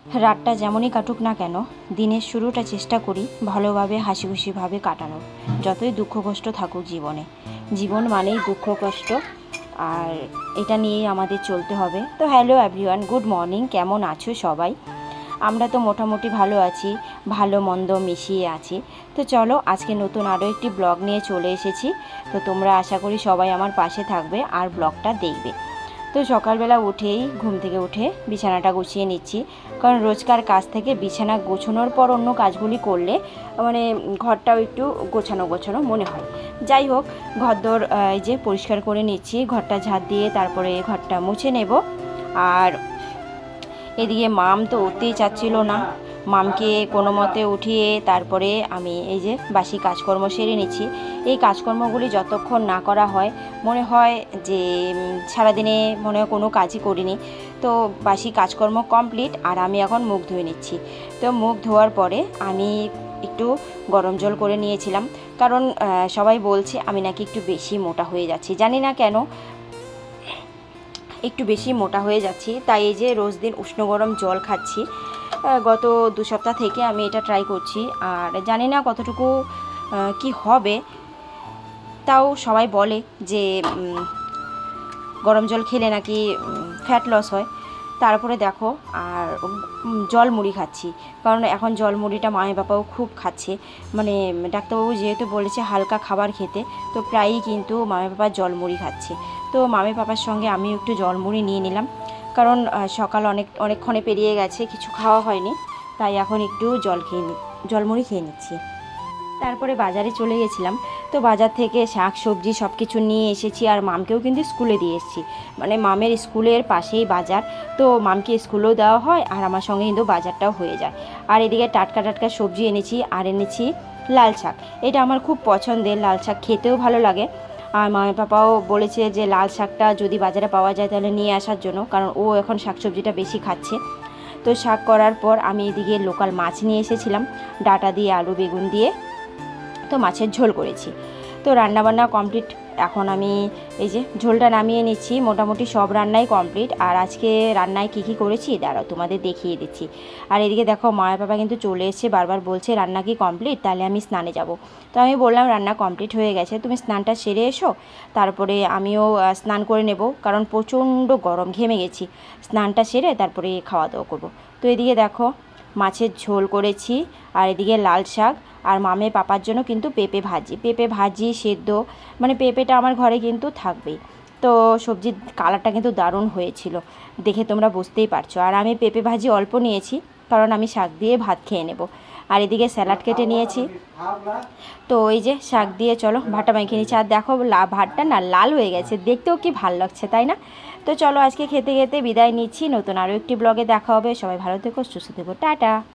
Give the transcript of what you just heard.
রাতটা যেমনই কাটুক না কেন, দিনের শুরুটা চেষ্টা করি ভালোভাবে হাসিখুশিভাবে কাটানোর। যতই দুঃখ কষ্ট থাকুক জীবনে, জীবন মানেই দুঃখ কষ্ট, আর এটা নিয়েই আমাদের চলতে হবে। তো হ্যালো এভরিওয়ান, গুড মর্নিং। কেমন আছো সবাই? আমরা তো মোটামুটি ভালো আছি, ভালো মন্দ মিশিয়ে আছি। তো চলো, আজকে নতুন আরও একটি ব্লগ নিয়ে চলে এসেছি। তো তোমরা আশা করি সবাই আমার পাশে থাকবে আর ব্লগটা দেখবে। তো সকালবেলা উঠেই ঘুম থেকে উঠে বিছানাটা গুছিয়ে নিচ্ছি, কারণ রোজকার কাজ থেকে বিছানা গোছানোর পর অন্য কাজগুলি করলে মানে ঘরটাও একটু গোছানো গোছানো মনে হয়। যাই হোক, ঘরদোর এই যে পরিষ্কার করে নিচ্ছি, ঘরটা ঝাড় দিয়ে তারপরে ঘরটা মুছে নেব। আর এদিকে মাম তো উঠতেই চাচ্ছিল না, মামকে কোনো মতে উঠিয়ে তারপরে আমি এই যে বাসি কাজকর্ম সেরে নিচ্ছি। এই কাজকর্মগুলি যতক্ষণ না করা হয় মনে হয় যে সারাদিনে মনে হয় কোনো কাজই করিনি। তো বাসি কাজকর্ম কমপ্লিট, আর আমি এখন মুখ ধুয়ে নিচ্ছি। তো মুখ ধোয়ার পরে আমি একটু গরম জল করে নিয়েছিলাম, কারণ সবাই বলছে আমি নাকি একটু বেশি মোটা হয়ে যাচ্ছি, জানি না কেন একটু বেশি মোটা হয়ে যাচ্ছি। তাই এই যে রোজ দিন উষ্ণ গরম জল খাচ্ছি। গত 2 সপ্তাহ থেকে আমি এটা ট্রাই করছি, আর জানি না কতটুকু কি হবে। তাও সবাই বলে যে গরম জল খেলে নাকি ফ্যাট লস হয়। তারপরে দেখো, আর জল মুড়ি খাচ্ছি, কারণ এখন জল মুড়িটা মায়ের বাবাও খুব খাচ্ছে। মানে ডাক্তারবাবু যেহেতু বলেছে হালকা খাবার খেতে, তো প্রায়ই কিন্তু মামের বাবা জল মুড়ি খাচ্ছে। তো মামের বাবার সঙ্গে আমি একটু জল মুড়ি নিয়ে নিলাম, কারণ সকাল অনেকক্ষণে পেরিয়ে গেছে, কিছু খাওয়া হয়নি। তাই এখন একটু জল মুড়ি খেয়ে নিচ্ছি। তারপরে বাজারে চলে গেছিলাম। তো বাজার থেকে শাক সবজি সব কিছু নিয়ে এসেছি, আর মামকেও কিন্তু স্কুলে দিয়ে এসেছি। মানে মামের স্কুলের পাশেই বাজার, তো মামকে স্কুলেও দেওয়া হয় আর আমার সঙ্গে কিন্তু বাজারটাও হয়ে যায়। আর এদিকে টাটকা টাটকা সবজি এনেছি, আর এনেছি লাল শাক। এটা আমার খুব পছন্দের, লাল শাক খেতেও ভালো লাগে। আর মায়ের পাপাও বলেছে যে লাল শাকটা যদি বাজারে পাওয়া যায় তাহলে নিয়ে আসার জন্য, কারণ ও এখন শাক সবজিটা বেশি খাচ্ছে। তো শাক করার পর আমি এদিকে লোকাল মাছ নিয়ে এসেছিলাম, ডাঁটা দিয়ে আলু বেগুন দিয়ে। তো মাছের ঝোল করেছি। তো রান্নাবান্না কমপ্লিট, এখন আমি এই যে ঝোলটা নামিয়ে নিচ্ছি। মোটামুটি সব রান্নাই কমপ্লিট। আর আজকে রান্নায় কী করেছি দাঁড়াও তোমাদের দেখিয়ে দিচ্ছি। আর এদিকে দেখো, মায়ের বাবা কিন্তু চলে এসেছে, বারবার বলছে রান্না কি কমপ্লিট, তাহলে আমি স্নানে যাব। তো আমি বললাম রান্না কমপ্লিট হয়ে গেছে, তুমি স্নানটা সেরে এসো, তারপরে আমিও স্নান করে নেব, কারণ প্রচণ্ড গরম, ঘেমে গেছি। স্নানটা সেরে তারপরে খাওয়া দাওয়া করবো। তো এদিকে দেখো, মাছের ঝোল করেছি, আর এদিকে লাল শাক, আর মামের পাপার জন্য কিন্তু পেঁপে ভাজি সেদ্ধ, মানে পেঁপেটা আমার ঘরে কিন্তু থাকবেই। তো সবজির কালারটা কিন্তু দারুণ হয়েছিল, দেখে তোমরা বুঝতেই পারছো। আর আমি পেঁপে ভাজি অল্প নিয়েছি, কারণ আমি শাক দিয়ে ভাত খেয়ে নেব। আর এদিকে স্যালাড কেটে নিয়েছি। তো ওই যে শাক দিয়ে চলো ভাতটা মেখে নিচ্ছি। আর দেখো ভাতটা না লাল হয়ে গেছে, দেখতেও কি ভালো লাগছে, তাই না? তো চলো আজকে খেতে খেতে বিদায় নিচ্ছি। নতুন আরও একটি ব্লগে দেখা হবে। সবাই ভালো থেকো, সুস্থ থেকো, টাটা।